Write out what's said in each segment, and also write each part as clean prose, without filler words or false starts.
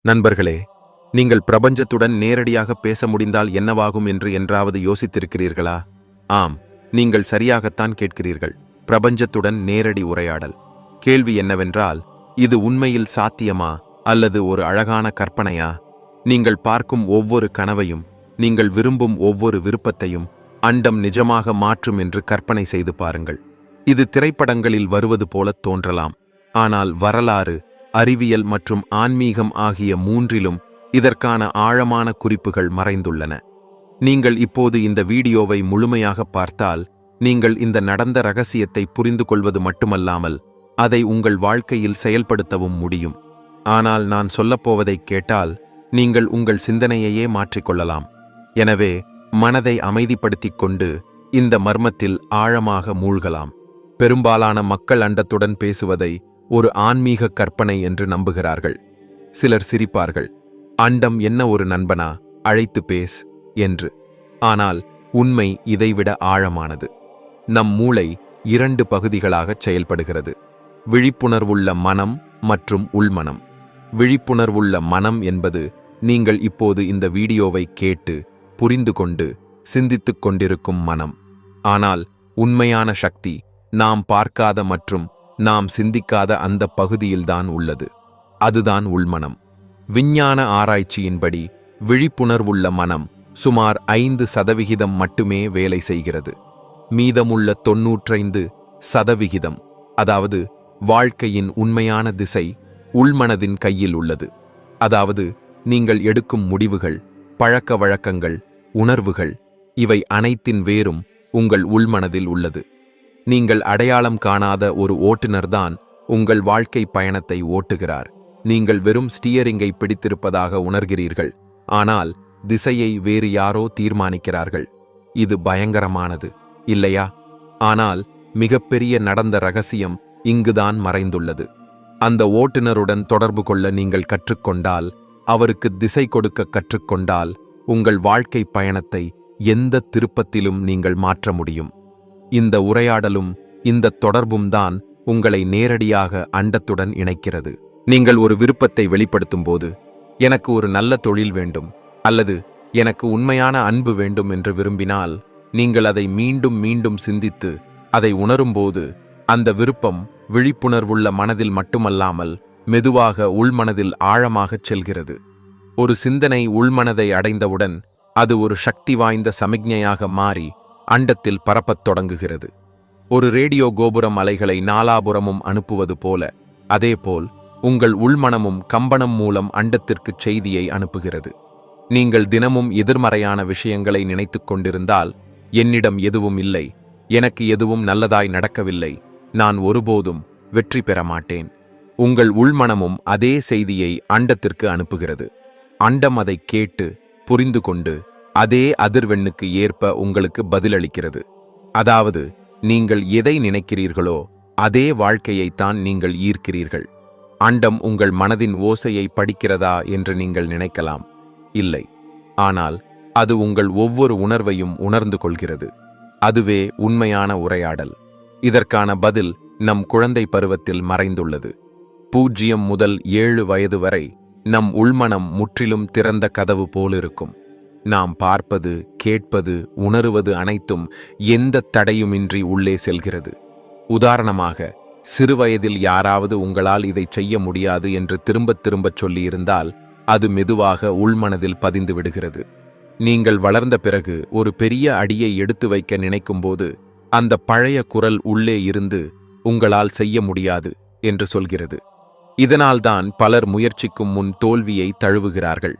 நண்பர்களே, நீங்கள் பிரபஞ்சத்துடன் நேரடியாக பேச முடிந்தால் என்னவாகும் என்று என்றாவது யோசித்திருக்கிறீர்களா? ஆம், நீங்கள் சரியாகத்தான் கேட்கிறீர்கள். பிரபஞ்சத்துடன் நேரடி உரையாடல். கேள்வி என்னவென்றால், இது உண்மையில் சாத்தியமா அல்லது ஒரு அழகான கற்பனையா? நீங்கள் பார்க்கும் ஒவ்வொரு கனவையும், நீங்கள் விரும்பும் ஒவ்வொரு விருப்பத்தையும் அண்டம் நிஜமாக மாற்றும் என்று கற்பனை செய்து பாருங்கள். இது திரைப்படங்களில் வருவது போலத் தோன்றலாம். ஆனால் வரலாறு, அறிவியல் மற்றும் ஆன்மீகம் ஆகிய மூன்றிலும் இதற்கான ஆழமான குறிப்புகள் மறைந்துள்ளன. நீங்கள் இப்போது இந்த வீடியோவை முழுமையாக பார்த்தால், நீங்கள் இந்த நடந்த ரகசியத்தை புரிந்து கொள்வது மட்டுமல்லாமல் அதை உங்கள் வாழ்க்கையில் செயல்படுத்தவும் முடியும். ஆனால் நான் சொல்லப்போவதை கேட்டால் நீங்கள் உங்கள் சிந்தனையையே மாற்றிக்கொள்ளலாம். எனவே மனதை அமைதிப்படுத்திக் கொண்டு இந்த மர்மத்தில் ஆழமாக மூழ்கலாம். பெரும்பாலான மக்கள் அண்டத்துடன் பேசுவதை ஒரு ஆன்மீக கற்பனை என்று நம்புகிறார்கள். சிலர் சிரிப்பார்கள், அண்டம் என்ன ஒரு நண்பனா, அழைத்து பேஸ் என்று. ஆனால் உண்மை இதைவிட ஆழமானது. நம் மூளை 2 பகுதிகளாகச் செயல்படுகிறது: விழிப்புணர்வுள்ள மனம் மற்றும் உள்மனம். விழிப்புணர்வுள்ள மனம் என்பது நீங்கள் இப்போது இந்த வீடியோவை கேட்டு புரிந்து கொண்டு சிந்தித்துக் கொண்டிருக்கும் மனம். ஆனால் உண்மையான சக்தி நாம் பார்க்காத மற்றும் நாம் சிந்திக்காத அந்த பகுதியில்தான் உள்ளது. அதுதான் உள்மனம். விஞ்ஞான ஆராய்ச்சியின்படி விழிப்புணர்வுள்ள மனம் சுமார் 5% மட்டுமே வேலை செய்கிறது. மீதமுள்ள 95%, அதாவது வாழ்க்கையின் உண்மையான திசை, உள்மனதின் கையில் உள்ளது. அதாவது நீங்கள் எடுக்கும் முடிவுகள், பழக்க வழக்கங்கள், உணர்வுகள், இவை அனைத்தின் வேரும் உங்கள் உள்மனதில் உள்ளது. நீங்கள் அடையாளம் காணாத ஒரு ஓட்டுநர்தான் உங்கள் வாழ்க்கை பயணத்தை ஓட்டுகிறார். நீங்கள் வெறும் ஸ்டியரிங்கை பிடித்திருப்பதாக உணர்கிறீர்கள், ஆனால் திசையை வேறு யாரோ தீர்மானிக்கிறார்கள். இது பயங்கரமானது, இல்லையா? ஆனால் மிகப்பெரிய நடந்த ரகசியம் இங்குதான் மறைந்துள்ளது. அந்த ஓட்டுநருடன் தொடர்பு கொள்ள நீங்கள் கற்றுக்கொண்டால், அவருக்கு திசை கொடுக்க கற்றுக்கொண்டால், உங்கள் வாழ்க்கை பயணத்தை எந்த திருப்பத்திலும் நீங்கள் மாற்ற முடியும். இந்த உரையாடலும் இந்த தொடர்பும் தான் உங்களை நேரடியாக அண்டத்துடன் இணைக்கிறது. நீங்கள் ஒரு விருப்பத்தை வெளிப்படுத்தும் போது, எனக்கு ஒரு நல்ல தொழில் வேண்டும் அல்லது எனக்கு உண்மையான அன்பு வேண்டும் என்று விரும்பினால், நீங்கள் அதை மீண்டும் மீண்டும் சிந்தித்து அதை உணரும்போது, அந்த விருப்பம் விழிப்புணர்வுள்ள மனதில் மட்டுமல்லாமல் மெதுவாக உள்மனதில் ஆழமாகச் செல்கிறது. ஒரு சிந்தனை உள்மனதை அடைந்தவுடன் அது ஒரு சக்தி வாய்ந்த சமிக்ஞையாக மாறி அண்டத்தில் பரப்பத் தொடங்குகிறது. ஒரு ரேடியோ கோபுரம் அலைகளை நாலாபுரமும் அனுப்புவது போல, அதேபோல் உங்கள் உள்மனமும் கம்பனம் மூலம் அண்டத்திற்குச் செய்தியை அனுப்புகிறது. நீங்கள் தினமும் எதிர்மறையான விஷயங்களை நினைத்துக் கொண்டிருந்தால், என்னிடம் எதுவும் இல்லை, எனக்கு எதுவும் நல்லதாய் நடக்கவில்லை, நான் ஒருபோதும் வெற்றி பெற மாட்டேன், உங்கள் உள்மனமும் அதே செய்தியை அண்டத்திற்கு அனுப்புகிறது. அண்டம் அதை கேட்டு புரிந்து கொண்டு அதே அதிர்வெண்ணுக்கு ஏற்ப உங்களுக்கு பதிலளிக்கிறது. அதாவது நீங்கள் எதை நினைக்கிறீர்களோ அதே வாழ்க்கையைத்தான் நீங்கள் ஈர்க்கிறீர்கள். அண்டம் உங்கள் மனதின் ஓசையை படிக்கிறதா என்று நீங்கள் நினைக்கலாம். இல்லை, ஆனால் அது உங்கள் ஒவ்வொரு உணர்வையும் உணர்ந்து கொள்கிறது. அதுவே உண்மையான உரையாடல். இதற்கான பதில் நம் குழந்தை பருவத்தில் மறைந்துள்ளது. 0 முதல் 7 வயது வரை நம் உள்மனம் முற்றிலும் திறந்த கதவு போலிருக்கும். நாம் பார்ப்பது, கேட்பது, உணருவது அனைத்தும் எந்த தடையுமின்றி உள்ளே செல்கிறது. உதாரணமாக, சிறுவயதில் யாராவது உங்களால் இதை செய்ய முடியாது என்று திரும்பத் திரும்பச் சொல்லியிருந்தால், அது மெதுவாக உள்மனதில் பதிந்து விடுகிறது. நீங்கள் வளர்ந்த பிறகு ஒரு பெரிய அடியை எடுத்து வைக்க நினைக்கும்போது, அந்த பழைய குரல் உள்ளே இருந்து உங்களால் செய்ய முடியாது என்று சொல்கிறது. இதனால்தான் பலர் முயற்சிக்கும் முன் தோல்வியை தழுவுகிறார்கள்.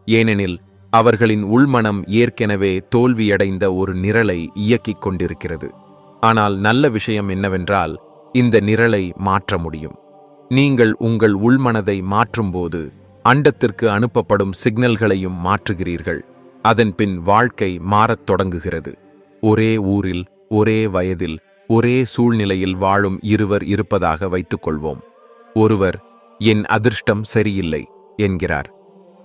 ஏனெனில் அவர்களின் உள்மனம் ஏற்கனவே தோல்வியடைந்த ஒரு நிரலை இயக்கிக் கொண்டிருக்கிறது. ஆனால் நல்ல விஷயம் என்னவென்றால், இந்த நிரலை மாற்ற முடியும். நீங்கள் உங்கள் உள்மனதை மாற்றும்போது அண்டத்திற்கு அனுப்பப்படும் சிக்னல்களையும் மாற்றுகிறீர்கள். அதன்பின் வாழ்க்கை மாறத் தொடங்குகிறது. ஒரே ஊரில், ஒரே வயதில், ஒரே சூழ்நிலையில் வாழும் இருவர் இருப்பதாக வைத்துக்கொள்வோம். ஒருவர், என் அதிர்ஷ்டம் சரியில்லை என்கிறார்.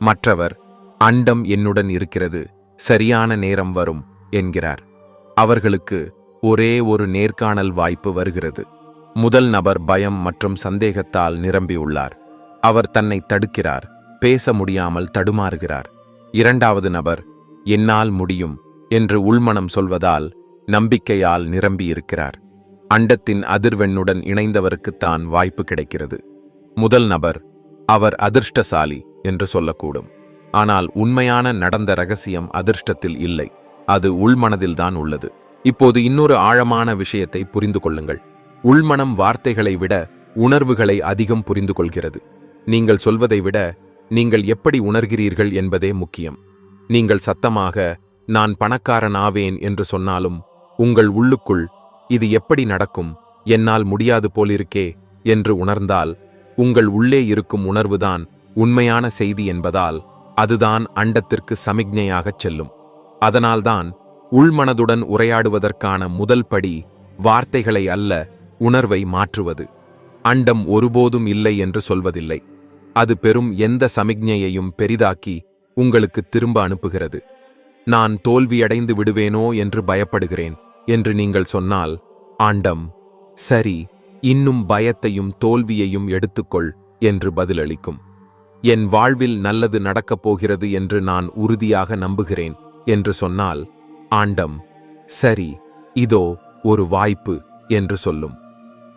மற்றவர், அண்டம் என்னுடன் இருக்கிறது, சரியான நேரம் வரும் என்கிறார். அவர்களுக்கு ஒரே ஒரு நேர்காணல் வாய்ப்பு வருகிறது. முதல் நபர் பயம் மற்றும் சந்தேகத்தால் நிரம்பியுள்ளார். அவர் தன்னை தடுக்கிறார், பேச முடியாமல் தடுமாறுகிறார். இரண்டாவது நபர் என்னால் முடியும் என்று உள்மனம் சொல்வதால் நம்பிக்கையால் நிரம்பியிருக்கிறார். அண்டத்தின் அதிர்வெண்ணுடன் இணைந்தவருக்குத்தான் வாய்ப்பு கிடைக்கிறது. முதல் நபர் அவர் அதிர்ஷ்டசாலி என்று சொல்லக்கூடும். ஆனால் உண்மையான நடந்த ரகசியம் அதிர்ஷ்டத்தில் இல்லை, அது உள்மனதில்தான் உள்ளது. இப்போது இன்னொரு ஆழமான விஷயத்தை புரிந்து கொள்ளுங்கள். உள்மனம் வார்த்தைகளை விட உணர்வுகளை அதிகம் புரிந்து கொள்கிறது. நீங்கள் சொல்வதை விட நீங்கள் எப்படி உணர்கிறீர்கள் என்பதே முக்கியம். நீங்கள் சத்தமாக நான் பணக்காரன் ஆவேன் என்று சொன்னாலும் உங்கள் உள்ளுக்குள் இது எப்படி நடக்கும், என்னால் முடியாது போலிருக்கே என்று உணர்ந்தால் உங்கள் உள்ளே இருக்கும் உணர்வுதான் உண்மையான செய்தி என்பதால் அதுதான் அண்டத்திற்கு சமிக்ஞையாகச் செல்லும். அதனால்தான் உள்மனதுடன் உரையாடுவதற்கான முதல் படி வார்த்தைகளை அல்ல, உணர்வை மாற்றுவது. அண்டம் ஒருபோதும் இல்லை என்று சொல்வதில்லை. அது பெறும் எந்த சமிக்ஞையையும் பெரிதாக்கி உங்களுக்கு திரும்ப அனுப்புகிறது. நான் தோல்வியடைந்து விடுவேனோ என்று பயப்படுகிறேன் என்று நீங்கள் சொன்னால் ஆண்டம் சரி, இன்னும் பயத்தையும் தோல்வியையும் எடுத்துக்கொள் என்று பதிலளிக்கும். என் வாழ்வில் நல்லது நடக்கப் போகிறது என்று நான் உறுதியாக நம்புகிறேன் என்று சொன்னால் ஆண்டம் சரி, இதோ ஒரு வாய்ப்பு என்று சொல்லும்.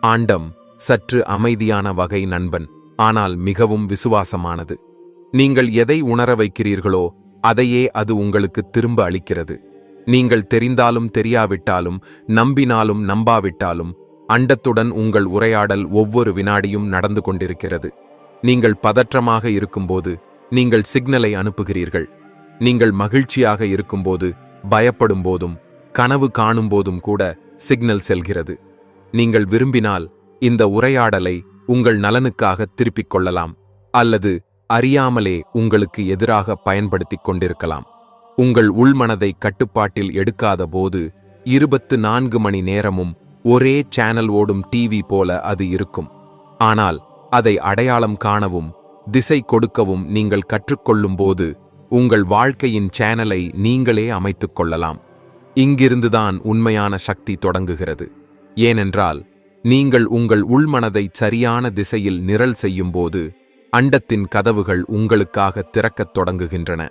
ஆண்டம் சற்று அமைதியான வகை நண்பன், ஆனால் மிகவும் விசுவாசமானது. நீங்கள் எதை உணர வைக்கிறீர்களோ அதையே அது உங்களுக்கு திரும்ப அளிக்கிறது. நீங்கள் தெரிந்தாலும் தெரியாவிட்டாலும், நம்பினாலும் நம்பாவிட்டாலும், அண்டத்துடன் உங்கள் உரையாடல் ஒவ்வொரு வினாடியும் நடந்து கொண்டிருக்கிறது. நீங்கள் பதற்றமாக இருக்கும்போது நீங்கள் சிக்னலை அனுப்புகிறீர்கள். நீங்கள் மகிழ்ச்சியாக இருக்கும்போது, பயப்படும் போதும், கனவு காணும்போதும் கூட சிக்னல் செல்கிறது. நீங்கள் விரும்பினால் இந்த உரையாடலை உங்கள் நலனுக்காக திருப்பிக் கொள்ளலாம், அல்லது அறியாமலே உங்களுக்கு எதிராக பயன்படுத்திக் கொண்டிருக்கலாம். உங்கள் உள்மனதை கட்டுப்பாட்டில் எடுக்காத போது 24 மணி நேரமும் ஒரே சேனல் ஓடும் டிவி போல அது இருக்கும். ஆனால் அதை அடையாளம் காணவும் திசை கொடுக்கவும் நீங்கள் கற்றுக்கொள்ளும்போது உங்கள் வாழ்க்கையின் சேனலை நீங்களே அமைத்துக் கொள்ளலாம். இங்கிருந்துதான் உண்மையான சக்தி தொடங்குகிறது. ஏனென்றால் நீங்கள் உங்கள் உள்மனதை சரியான திசையில் நிரல் செய்யும்போது அண்டத்தின் கதவுகள் உங்களுக்காக திறக்கத் தொடங்குகின்றன.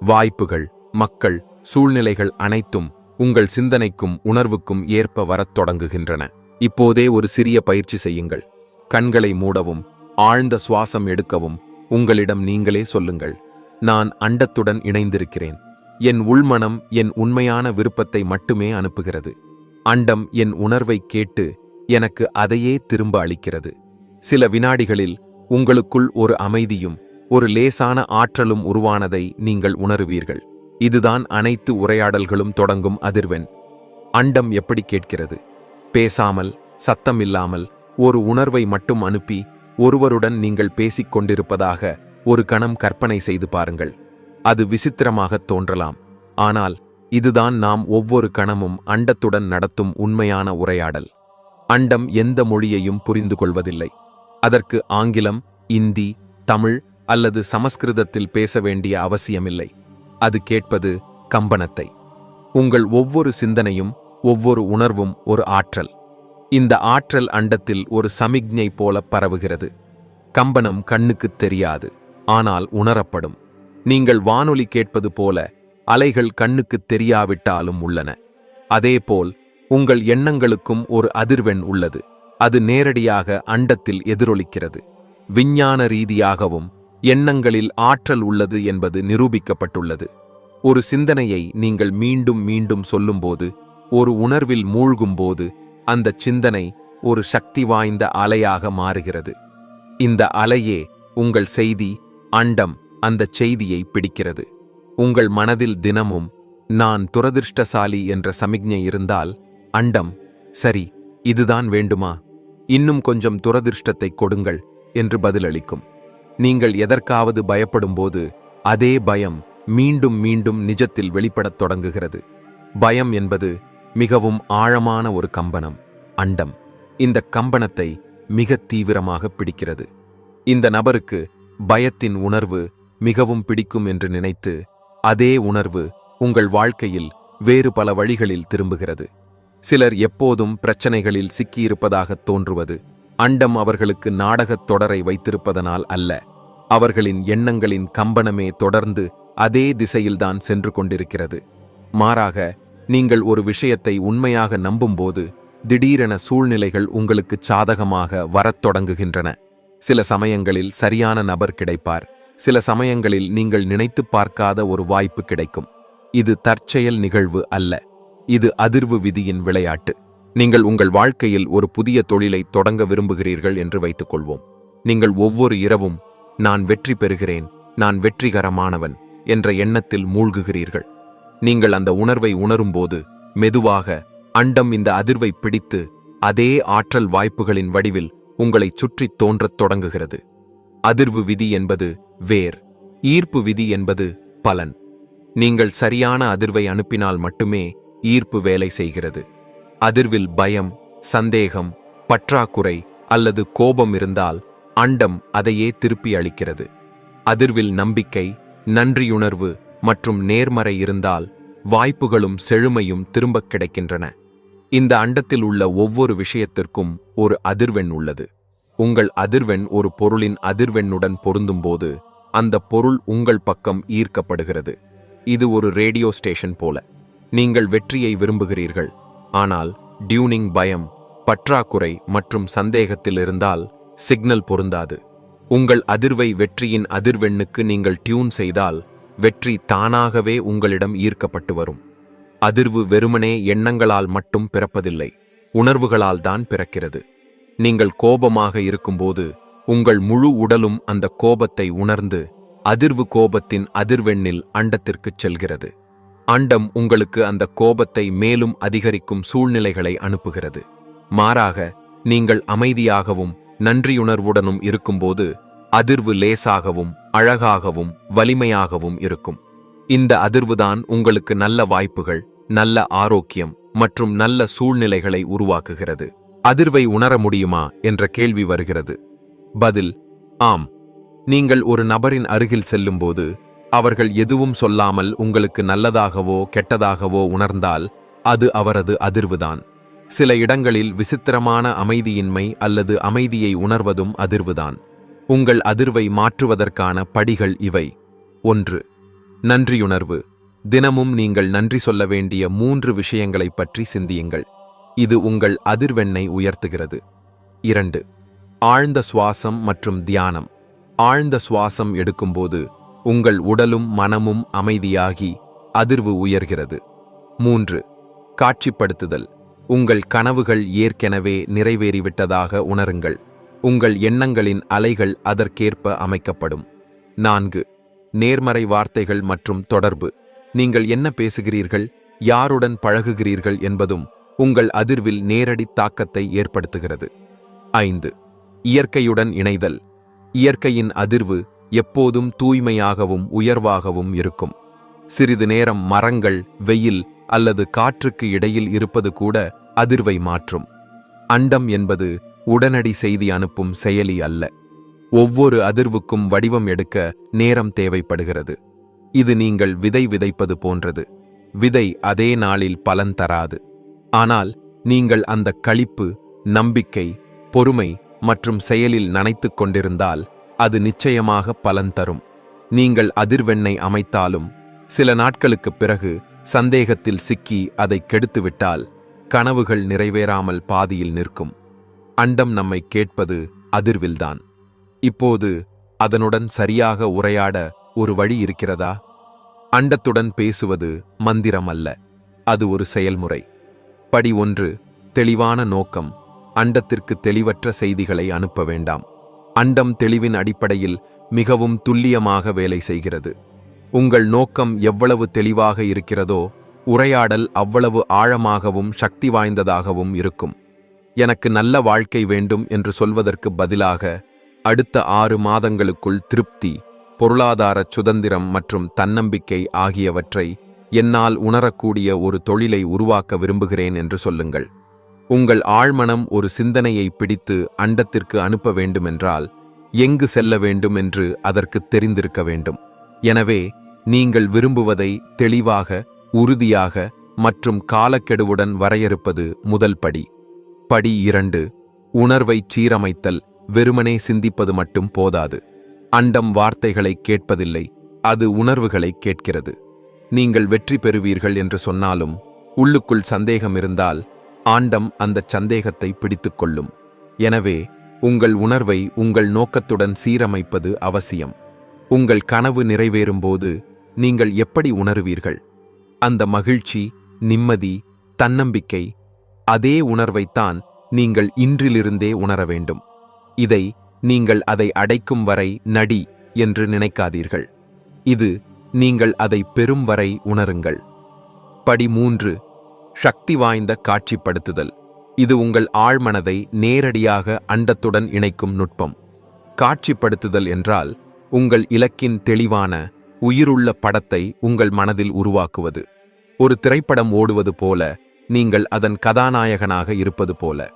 வாய்ப்புகள், மக்கள், சூழ்நிலைகள் அனைத்தும் உங்கள் சிந்தனைக்கும் உணர்வுக்கும் ஏற்ப வரத் தொடங்குகின்றன. இப்போதே ஒரு சிறிய பயிற்சி செய்யுங்கள். கண்களை மூடவும் ஆழ்ந்த சுவாசம் எடுக்கவும் உங்களிடம் நீங்களே சொல்லுங்கள், நான் அண்டத்துடன் இணைந்திருக்கிறேன். என் உள்மனம் என் உண்மையான விருப்பத்தை மட்டுமே அனுப்புகிறது. அண்டம் என் உணர்வை கேட்டு எனக்கு அதையே திரும்ப அளிக்கிறது. சில வினாடிகளில் உங்களுக்குள் ஒரு அமைதியும் ஒரு லேசான ஆற்றலும் உருவானதை நீங்கள் உணருவீர்கள். இதுதான் அனைத்து உரையாடல்களும் தொடங்கும் அதிர்வெண். அண்டம் எப்படி கேட்கிறது? பேசாமல், சத்தம் இல்லாமல், ஒரு உணர்வை மட்டும் அனுப்பி ஒருவருடன் நீங்கள் பேசிக் கொண்டிருப்பதாக ஒரு கணம் கற்பனை செய்து பாருங்கள். அது விசித்திரமாகத் தோன்றலாம், ஆனால் இதுதான் நாம் ஒவ்வொரு கணமும் அண்டத்துடன் நடத்தும் உண்மையான உரையாடல். அண்டம் எந்த மொழியையும் புரிந்து கொள்வதில்லை. அதற்கு ஆங்கிலம், இந்தி, தமிழ் அல்லது சமஸ்கிருதத்தில் பேச வேண்டிய அவசியமில்லை. அது கேட்பது கம்பனத்தை. உங்கள் ஒவ்வொரு சிந்தனையும் ஒவ்வொரு உணர்வும் ஒரு ஆற்றல். இந்த ஆற்றல் அண்டத்தில் ஒரு சமிக்ஞை போல பரவுகிறது. கம்பனம் கண்ணுக்குத் தெரியாது, ஆனால் உணரப்படும். நீங்கள் வானொலி கேட்பது போல அலைகள் கண்ணுக்குத் தெரியாவிட்டாலும் உள்ளன. அதேபோல் உங்கள் எண்ணங்களுக்கும் ஒரு அதிர்வெண் உள்ளது. அது நேரடியாக அண்டத்தில் எதிரொலிக்கிறது. விஞ்ஞான ரீதியாகவும் எண்ணங்களில் ஆற்றல் உள்ளது என்பது நிரூபிக்கப்பட்டுள்ளது. ஒரு சிந்தனையை நீங்கள் மீண்டும் மீண்டும் சொல்லும்போது, ஒரு உணர்வில் மூழ்கும்போது, அந்த சிந்தனை ஒரு சக்தி வாய்ந்த அலையாக மாறுகிறது. இந்த அலையே உங்கள் செய்தி. அண்டம் அந்த செய்தியை பிடிக்கிறது. உங்கள் மனதில் தினமும் நான் துரதிர்ஷ்டசாலி என்ற சமிக்ஞை இருந்தால் அண்டம் சரி, இதுதான் வேண்டுமா, இன்னும் கொஞ்சம் துரதிர்ஷ்டத்தை கொடுங்கள் என்று பதிலளிக்கும். நீங்கள் எதற்காவது பயப்படும்போது அதே பயம் மீண்டும் மீண்டும் நிஜத்தில் வெளிப்படத் தொடங்குகிறது. பயம் என்பது மிகவும் ஆழமான ஒரு கம்பனம். அண்டம் இந்த கம்பனத்தை மிக தீவிரமாக பிடிக்கிறது. இந்த நபருக்கு பயத்தின் உணர்வு மிகவும் பிடிக்கும் என்று நினைத்து அதே உணர்வு உங்கள் வாழ்க்கையில் வேறு பல வழிகளில் திரும்புகிறது. சிலர் எப்போதும் பிரச்சனைகளில் சிக்கியிருப்பதாக தோன்றுவது அண்டம் அவர்களுக்கு நாடகத் தொடரை வைத்திருப்பதனால் அல்ல, அவர்களின் எண்ணங்களின் கம்பனமே தொடர்ந்து அதே திசையில்தான் சென்று கொண்டிருக்கிறது. மாறாக, நீங்கள் ஒரு விஷயத்தை உண்மையாக நம்பும்போது திடீரென சூழ்நிலைகள் உங்களுக்கு சாதகமாக வரத் தொடங்குகின்றன. சில சமயங்களில் சரியான நபர் கிடைப்பார். சில சமயங்களில் நீங்கள் நினைத்துப் பார்க்காத ஒரு வாய்ப்பு கிடைக்கும். இது தற்செயல் நிகழ்வு அல்ல. இது அதிர்வு விதியின் விளையாட்டு. நீங்கள் உங்கள் வாழ்க்கையில் ஒரு புதிய தொழிலை தொடங்க விரும்புகிறீர்கள் என்று வைத்துக்கொள்வோம். நீங்கள் ஒவ்வொரு இரவும் நான் வெற்றி பெறுகிறேன், நான் வெற்றிகரமானவன் என்ற எண்ணத்தில் மூழ்குகிறீர்கள். நீங்கள் அந்த உணர்வை உணரும்போது மெதுவாக அண்டம் இந்த அதிர்வை பிடித்து அதே ஆற்றல் வாய்ப்புகளின் வடிவில் உங்களைச் சுற்றித் தோன்றத் தொடங்குகிறது. அதிர்வு விதி என்பது வேர், ஈர்ப்பு விதி என்பது பலன். நீங்கள் சரியான அதிர்வை அனுப்பினால் மட்டுமே ஈர்ப்பு வேலை செய்கிறது. அதிர்வில் பயம், சந்தேகம், பற்றாக்குறை அல்லது கோபம் இருந்தால் அண்டம் அதையே திருப்பி அளிக்கிறது. அதிர்வில் நம்பிக்கை, நன்றியுணர்வு மற்றும் நேர்மறை இருந்தால் வாய்ப்புகளும் செழுமையும் திரும்பக் கிடைக்கின்றன. இந்த அண்டத்தில் உள்ள ஒவ்வொரு விஷயத்திற்கும் ஒரு அதிர்வெண் உள்ளது. உங்கள் அதிர்வெண் ஒரு பொருளின் அதிர்வெண்ணுடன் பொருந்தும்போது அந்த பொருள் உங்கள் பக்கம் ஈர்க்கப்படுகிறது. இது ஒரு ரேடியோ ஸ்டேஷன் போல. நீங்கள் வெற்றியை விரும்புகிறீர்கள், ஆனால் டியூனிங் பயம், பற்றாக்குறை மற்றும் சந்தேகத்தில் இருந்தால் சிக்னல் பொருந்தாது. உங்கள் அதிர்வை வெற்றியின் அதிர்வெண்ணுக்கு நீங்கள் டியூன் செய்தால் வெற்றி தானாகவே உங்களிடம் ஈர்க்கப்பட்டு வரும். அதிர்வு வெறுமனே எண்ணங்களால் மட்டும் பிறப்பதில்லை, உணர்வுகளால் தான் பிறக்கிறது. நீங்கள் கோபமாக இருக்கும்போது உங்கள் முழு உடலும் அந்த கோபத்தை உணர்ந்து அதிர்வு கோபத்தின் அதிர்வெண்ணில் அண்டத்திற்குச் செல்கிறது. அண்டம் உங்களுக்கு அந்த கோபத்தை மேலும் அதிகரிக்கும் சூழ்நிலைகளை அனுப்புகிறது. மாறாக, நீங்கள் அமைதியாகவும் நன்றியுணர்வுடனும் இருக்கும்போது அதிர்வு லேசாகவும் அழகாகவும் வலிமையாகவும் இருக்கும். இந்த அதிர்வுதான் உங்களுக்கு நல்ல வாய்ப்புகள், நல்ல ஆரோக்கியம் மற்றும் நல்ல சூழ்நிலைகளை உருவாக்குகிறது. அதிர்வை உணர முடியுமா என்ற கேள்வி வருகிறது. பதில் ஆம். நீங்கள் ஒரு நபரின் அருகில் செல்லும்போது அவர்கள் எதுவும் சொல்லாமல் உங்களுக்கு நல்லதாகவோ கெட்டதாகவோ உணர்ந்தால் அது அவரது அதிர்வுதான். சில இடங்களில் விசித்திரமான அமைதியின்மை அல்லது அமைதியை உணர்வதும் அதிர்வுதான். உங்கள் அதிர்வை மாற்றுவதற்கான படிகள் இவை. 1. நன்றியுணர்வு. தினமும் நீங்கள் நன்றி சொல்ல வேண்டிய 3 விஷயங்களைப் பற்றி சிந்தியுங்கள். இது உங்கள் அதிர்வெண்ணை உயர்த்துகிறது. 2. ஆழ்ந்த சுவாசம் மற்றும் தியானம். ஆழ்ந்த சுவாசம் எடுக்கும்போது உங்கள் உடலும் மனமும் அமைதியாகி அதிர்வு உயர்கிறது. 3. காட்சிப்படுத்துதல். உங்கள் கனவுகள் ஏற்கனவே நிறைவேறிவிட்டதாக உணருங்கள். உங்கள் எண்ணங்களின் அலைகள் அதற்கேற்ப அமைக்கப்படும். 4. நேர்மறை வார்த்தைகள் மற்றும் தொடர்பு. நீங்கள் என்ன பேசுகிறீர்கள், யாருடன் பழகுகிறீர்கள் என்பதும் உங்கள் அதிர்வில் நேரடி தாக்கத்தை ஏற்படுத்துகிறது. 5. இயற்கையுடன் இணைதல். இயற்கையின் அதிர்வு எப்போதும் தூய்மையாகவும் உயர்வாகவும் இருக்கும். சிறிது நேரம் மரங்கள், வெயில் அல்லது காற்றுக்கு இடையில் இருப்பது கூட அதிர்வை மாற்றும். அண்டம் என்பது உடனடி செய்தி அனுப்பும் செயலி அல்ல. ஒவ்வொரு அதிர்வுக்கும் வடிவம் எடுக்க நேரம் தேவைப்படுகிறது. இது நீங்கள் விதை விதைப்பது போன்றது. விதை அதே நாளில் பலன் தராது. ஆனால் நீங்கள் அந்த களிப்பு, நம்பிக்கை, பொறுமை மற்றும் செயலில் நனைத்துக் கொண்டிருந்தால் அது நிச்சயமாக பலன் தரும். நீங்கள் அதிர்வெண்ணை அமைத்தாலும் சில நாட்களுக்குப் பிறகு சந்தேகத்தில் சிக்கி அதை கெடுத்துவிட்டால் கனவுகள் நிறைவேறாமல் பாதியில் நிற்கும். அண்டம் நம்மை கேட்பது அதிர்வில்தான். இப்போது அதனுடன் சரியாக உரையாட ஒரு வழி இருக்கிறதா? அண்டத்துடன் பேசுவது மந்திரம் அல்ல, அது ஒரு செயல்முறை. படி 1. தெளிவான நோக்கம். அண்டத்திற்கு தெளிவற்ற செய்திகளை அனுப்ப வேண்டாம். அண்டம் தெளிவின் அடிப்படையில் மிகவும் துல்லியமாக வேலை செய்கிறது. உங்கள் நோக்கம் எவ்வளவு தெளிவாக இருக்கிறதோ உரையாடல் அவ்வளவு ஆழமாகவும் சக்தி வாய்ந்ததாகவும் இருக்கும். எனக்கு நல்ல வாழ்க்கை வேண்டும் என்று சொல்வதற்கு பதிலாக அடுத்த 6 மாதங்களுக்குள் திருப்தி, பொருளாதார சுதந்திரம் மற்றும் தன்னம்பிக்கை ஆகியவற்றை என்னால் உணரக்கூடிய ஒரு தொழிலை உருவாக்க விரும்புகிறேன் என்று சொல்லுங்கள். உங்கள் ஆழ்மனம் ஒரு சிந்தனையை பிடித்து அண்டத்திற்கு அனுப்ப வேண்டுமென்றால் எங்கு செல்ல வேண்டும் என்று அதற்கு தெரிந்திருக்க வேண்டும். எனவே நீங்கள் விரும்புவதை தெளிவாக, உறுதியாக மற்றும் காலக்கெடுவுடன் வரையறுப்பது முதல் படி. படி 2. உணர்வை சீரமைத்தல். வெறுமனே சிந்திப்பது மட்டும் போதாது. அண்டம் வார்த்தைகளை கேட்பதில்லை, அது உணர்வுகளை கேட்கிறது. நீங்கள் வெற்றி பெறுவீர்கள் என்று சொன்னாலும் உள்ளுக்குள் சந்தேகம் இருந்தால் ஆண்டம் அந்தச் சந்தேகத்தை பிடித்துக்கொள்ளும். எனவே உங்கள் உணர்வை உங்கள் நோக்கத்துடன் சீரமைப்பது அவசியம். உங்கள் கனவு நிறைவேறும்போது நீங்கள் எப்படி உணருவீர்கள்? அந்த மகிழ்ச்சி, நிம்மதி, தன்னம்பிக்கை, அதே உணர்வைத்தான் நீங்கள் இன்றிலிருந்தே உணர வேண்டும். இதை நீங்கள் அதை அடைக்கும் வரை நடி என்று நினைக்காதீர்கள். இது நீங்கள் அதை பெறும் வரை உணருங்கள். படி 3. சக்தி வாய்ந்த காட்சிப்படுத்துதல். இது உங்கள் ஆழ்மனதை நேரடியாக அண்டத்துடன் இணைக்கும் நுட்பம். காட்சிப்படுத்துதல் என்றால் உங்கள் இலக்கின் தெளிவான, உயிருள்ள படத்தை உங்கள் மனதில் உருவாக்குவது. ஒரு திரைப்படம் ஓடுவது போல, நீங்கள் அதன் கதாநாயகனாக இருப்பது போல.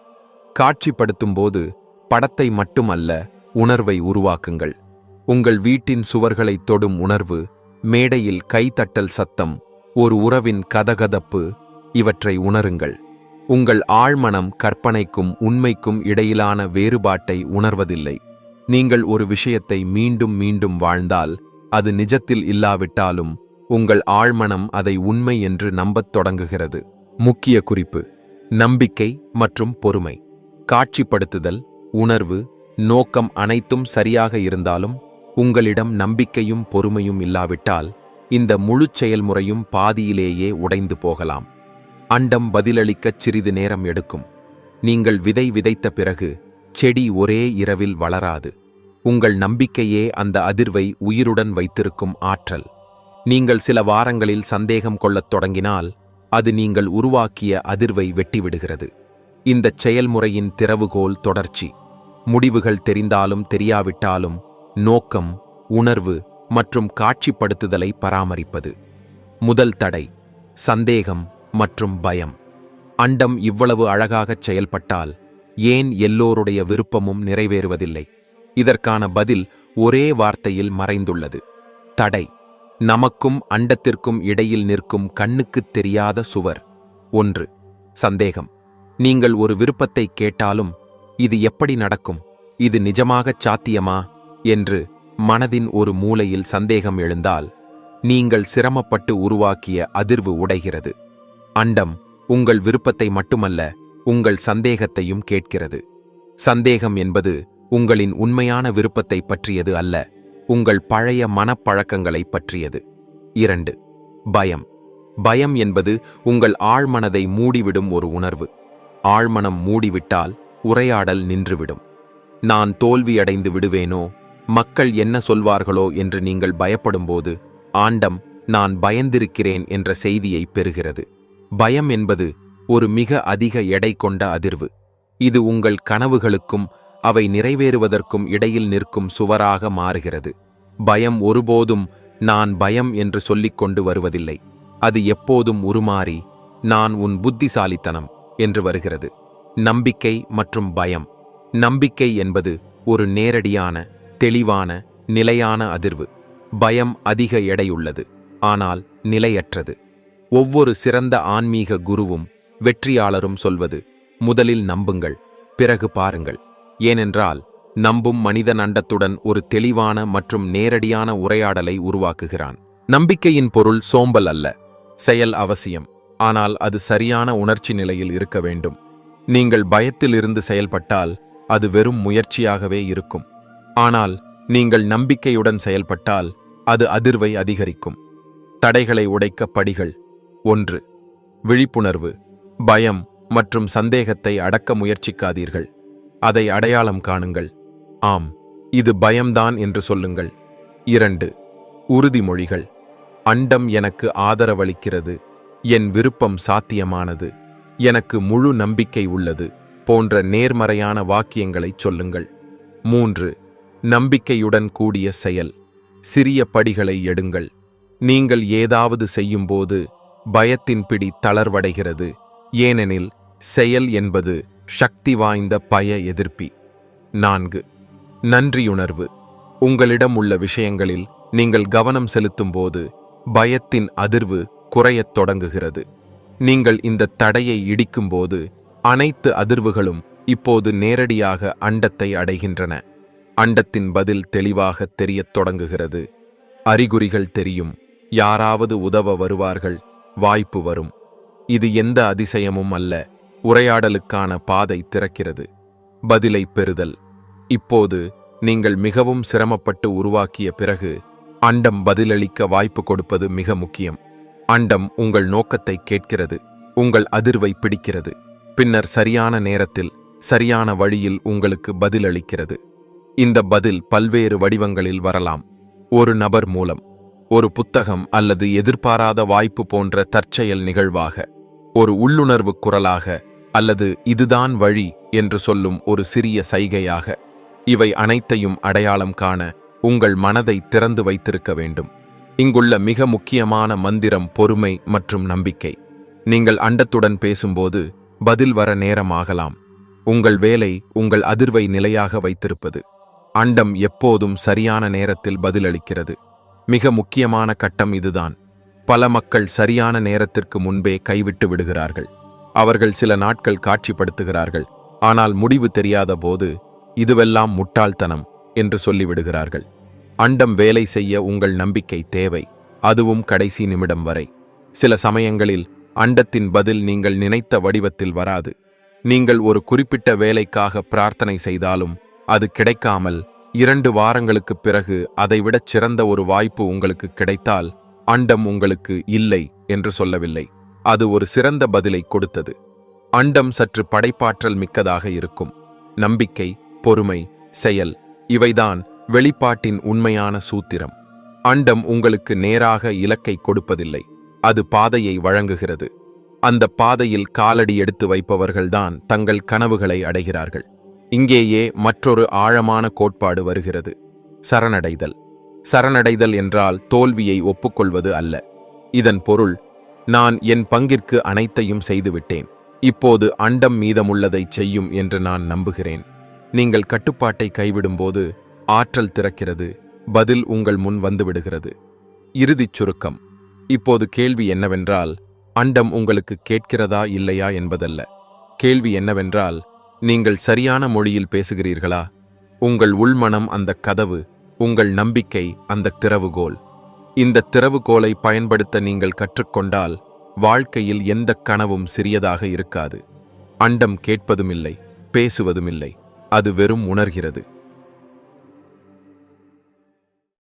காட்சிப்படுத்தும்போது படத்தை மட்டுமல்ல, உணர்வை உருவாக்குங்கள். உங்கள் வீட்டின் சுவர்களை தொடும் உணர்வு, மேடையில் கைத்தட்டல் சத்தம், ஒரு உறவின் கதகதப்பு, இவற்றை உணருங்கள். உங்கள் ஆழ்மனம் கற்பனைக்கும் உண்மைக்கும் இடையிலான வேறுபாட்டை உணர்வதில்லை. நீங்கள் ஒரு விஷயத்தை மீண்டும் மீண்டும் வாழ்ந்தால், அது நிஜத்தில் இல்லாவிட்டாலும் உங்கள் ஆழ்மனம் அதை உண்மை என்று நம்பத் தொடங்குகிறது. முக்கிய குறிப்பு: நம்பிக்கை மற்றும் பொறுமை. காட்சிப்படுத்துதல், உணர்வு, நோக்கம் அனைத்தும் சரியாக இருந்தாலும் உங்களிடம் நம்பிக்கையும் பொறுமையும் இல்லாவிட்டால் இந்த முழு செயல்முறையும் பாதியிலேயே உடைந்து போகலாம். அண்டம் பதிலளிக்கச் சிறிது நேரம் எடுக்கும். நீங்கள் விதை விதைத்த பிறகு செடி ஒரே இரவில் வளராது. உங்கள் நம்பிக்கையே அந்த அதிர்வை உயிருடன் வைத்திருக்கும் ஆற்றல். நீங்கள் சில வாரங்களில் சந்தேகம் கொள்ளத் தொடங்கினால் அது நீங்கள் உருவாக்கிய அதிர்வை வெட்டிவிடுகிறது. இந்தச் செயல்முறையின் திறவுகோல் தொடர்ச்சி. முடிவுகள் தெரிந்தாலும் தெரியாவிட்டாலும் நோக்கம், உணர்வு மற்றும் காட்சிப்படுத்துதலை பராமரிப்பது. முதல் தடை: சந்தேகம் மற்றும் பயம். அண்டம் இவ்வளவு அழகாகச் செயல்பட்டால் ஏன் எல்லோருடைய விருப்பமும் நிறைவேறுவதில்லை? இதற்கான பதில் ஒரே வார்த்தையில் மறைந்துள்ளது: தடை. நமக்கும் அண்டத்திற்கும் இடையில் நிற்கும் கண்ணுக்குத் தெரியாத சுவர். 1. சந்தேகம். நீங்கள் ஒரு விருப்பத்தை கேட்டாலும், இது எப்படி நடக்கும், இது நிஜமாகச் சாத்தியமா என்று மனதின் ஒரு மூலையில் சந்தேகம் எழுந்தால், நீங்கள் சிரமப்பட்டு உருவாக்கிய அதிர்வு உடைகிறது. அண்டம் உங்கள் விருப்பத்தை மட்டுமல்ல, உங்கள் சந்தேகத்தையும் கேட்கிறது. சந்தேகம் என்பது உங்களின் உண்மையான விருப்பத்தை பற்றியது அல்ல, உங்கள் பழைய மனப்பழக்கங்களை பற்றியது. 2. பயம். பயம் என்பது உங்கள் ஆழ்மனதை மூடிவிடும் ஒரு உணர்வு. ஆழ்மனம் மூடிவிட்டால் உரையாடல் நின்றுவிடும். நான் தோல்வியடைந்து விடுவேனோ, மக்கள் என்ன சொல்வார்களோ என்று நீங்கள் பயப்படும்போது ஆண்டம் நான் பயந்திருக்கிறேன் என்ற செய்தியை பெறுகிறது. பயம் என்பது ஒரு மிக அதிக எடை கொண்ட அதிர்வு. இது உங்கள் கனவுகளுக்கும் அவை நிறைவேறுவதற்கும் இடையில் நிற்கும் சுவராக மாறுகிறது. பயம் ஒருபோதும் நான் பயம் என்று சொல்லிக் கொண்டு வருவதில்லை. அது எப்போதும் உருமாறி நான் உன் புத்திசாலித்தனம் என்று வருகிறது. நம்பிக்கை மற்றும் பயம். நம்பிக்கை என்பது ஒரு நேரடியான, தெளிவான, நிலையான அதிர்வு. பயம் அதிக எடையுள்ளது, ஆனால் நிலையற்றது. ஒவ்வொரு சிறந்த ஆன்மீக குருவும் வெற்றியாளரும் சொல்வது, முதலில் நம்புங்கள், பிறகு பாருங்கள். ஏனென்றால் நம்பும் மனிதன் அண்டத்துடன் ஒரு தெளிவான மற்றும் நேரடியான உரையாடலை உருவாக்குகிறான். நம்பிக்கையின் பொருள் சோம்பல் அல்ல. செயல் அவசியம், ஆனால் அது சரியான உணர்ச்சி நிலையில் இருக்க வேண்டும். நீங்கள் பயத்திலிருந்து செயல்பட்டால் அது வெறும் முயற்சியாகவே இருக்கும். ஆனால் நீங்கள் நம்பிக்கையுடன் செயல்பட்டால் அது அதிர்வை அதிகரிக்கும். தடைகளை உடைக்க படிகள். 1. விழிப்புணர்வு. பயம் மற்றும் சந்தேகத்தை அடக்க முயற்சிக்காதீர்கள். அதை அடையாளம் காணுங்கள். ஆம், இது பயம்தான் என்று சொல்லுங்கள். 2. உறுதிமொழிகள். அண்டம் எனக்கு ஆதரவளிக்கிறது, என் விருப்பம் சாத்தியமானது, எனக்கு முழு நம்பிக்கை உள்ளது போன்ற நேர்மறையான வாக்கியங்களைச் சொல்லுங்கள். 3. நம்பிக்கையுடன் கூடிய செயல். சிறிய படிகளை எடுங்கள். நீங்கள் ஏதாவது செய்யும்போது பயத்தின் பிடி தளர்வடைகிறது, ஏனெனில் செயல் என்பது சக்தி வாய்ந்த பய எதிர்ப்பி. 4. நன்றியுணர்வு. உங்களிடம் உள்ள விஷயங்களில் நீங்கள் கவனம் செலுத்தும்போது பயத்தின் அதிர்வு குறையத் தொடங்குகிறது. நீங்கள் இந்த தடையை இடிக்கும்போது அனைத்து அதிர்வுகளும் இப்போது நேரடியாக அண்டத்தை அடைகின்றன. அண்டத்தின் பதில் தெளிவாக தெரியத் தொடங்குகிறது. அறிகுறிகள் தெரியும். யாராவது உதவ வருவார்கள். வாய்ப்பு வரும். இது எந்த அதிசயமும் அல்ல. உரையாடலுக்கான பாதை திறக்கிறது. பதிலை பெறுதல். இப்போது நீங்கள் மிகவும் சிரமப்பட்டு உருவாக்கிய பிறகு அண்டம் பதிலளிக்க வாய்ப்பு கொடுப்பது மிக முக்கியம். அண்டம் உங்கள் நோக்கத்தை கேட்கிறது, உங்கள் அதிர்வை பிடிக்கிறது, பின்னர் சரியான நேரத்தில் சரியான வழியில் உங்களுக்கு பதிலளிக்கிறது. இந்த பதில் பல்வேறு வடிவங்களில் வரலாம். ஒரு நபர் மூலம், ஒரு புத்தகம் அல்லது எதிர்பாராத வாய்ப்பு போன்ற தற்செயல் நிகழ்வாக, ஒரு உள்ளுணர்வு குரலாக, அல்லது இதுதான் வழி என்று சொல்லும் ஒரு சிறிய சைகையாக. இவை அனைத்தையும் அடையாளம் காண உங்கள் மனதை திறந்து வைத்திருக்க வேண்டும். இங்குள்ள மிக முக்கியமான மந்திரம் பொறுமை மற்றும் நம்பிக்கை. நீங்கள் அண்டத்துடன் பேசும்போது பதில் வர நேரமாகலாம். உங்கள் வேலை உங்கள் அதிர்வை நிலையாக வைத்திருப்பது. அண்டம் எப்போதும் சரியான நேரத்தில் பதிலளிக்கிறது. மிக முக்கியமான கட்டம் இதுதான். பல மக்கள் சரியான நேரத்திற்கு முன்பே கைவிட்டு விடுகிறார்கள். அவர்கள் சில நாட்கள் காட்சிப்படுத்துகிறார்கள், ஆனால் முடிவு தெரியாத போது இதுவெல்லாம் முட்டாள்தனம் என்று சொல்லிவிடுகிறார்கள். அண்டம் வேலை செய்ய உங்கள் நம்பிக்கை தேவை, அதுவும் கடைசி நிமிடம் வரை. சில சமயங்களில் அண்டத்தின் பதில் நீங்கள் நினைத்த வடிவத்தில் வராது. நீங்கள் ஒரு குறிப்பிட்ட வேலைக்காக பிரார்த்தனை செய்தாலும் அது கிடைக்காமல் 2 வாரங்களுக்குப் பிறகு அதைவிடச் சிறந்த ஒரு வாய்ப்பு உங்களுக்கு கிடைத்தால் அண்டம் உங்களுக்கு இல்லை என்று சொல்லவில்லை. அது ஒரு சிறந்த பதிலை கொடுத்தது. அண்டம் சற்று படைப்பாற்றல் மிக்கதாக இருக்கும். நம்பிக்கை, பொறுமை, செயல் இவைதான் வெளிப்பாட்டின் உண்மையான சூத்திரம். அண்டம் உங்களுக்கு நேராக இலக்கை கொடுப்பதில்லை, அது பாதையை வழங்குகிறது. அந்த பாதையில் காலடி எடுத்து வைப்பவர்கள்தான் தங்கள் கனவுகளை அடைகிறார்கள். இங்கேயே மற்றொரு ஆழமான கோட்பாடு வருகிறது. சரணடைதல். சரணடைதல் என்றால் தோல்வியை ஒப்புக்கொள்வது அல்ல. இதன் பொருள், நான் என் பங்கிற்கு அனைத்தையும் செய்துவிட்டேன், இப்போது அண்டம் மீதமுள்ளதைச் செய்யும் என்று நான் நம்புகிறேன். நீங்கள் கட்டுப்பாட்டை கைவிடும்போது ஆற்றல் திறக்கிறது, பதில் உங்கள் முன் வந்துவிடுகிறது. இறுதிச் சுருக்கம். இப்போது கேள்வி என்னவென்றால், அண்டம் உங்களுக்கு கேட்கிறதா இல்லையா என்பதல்ல. கேள்வி என்னவென்றால், நீங்கள் சரியான மொழியில் பேசுகிறீர்களா? உங்கள் உள்மனம் அந்த கதவு, உங்கள் நம்பிக்கை அந்த திறவுகோல். இந்த திறவுகோலை பயன்படுத்த நீங்கள் கற்றுக்கொண்டால் வாழ்க்கையில் எந்த கனவும் சிறியதாக இருக்காது. அண்டம் கேட்பதுமில்லை, பேசுவதுமில்லை, அது வெறும் உணர்கிறது.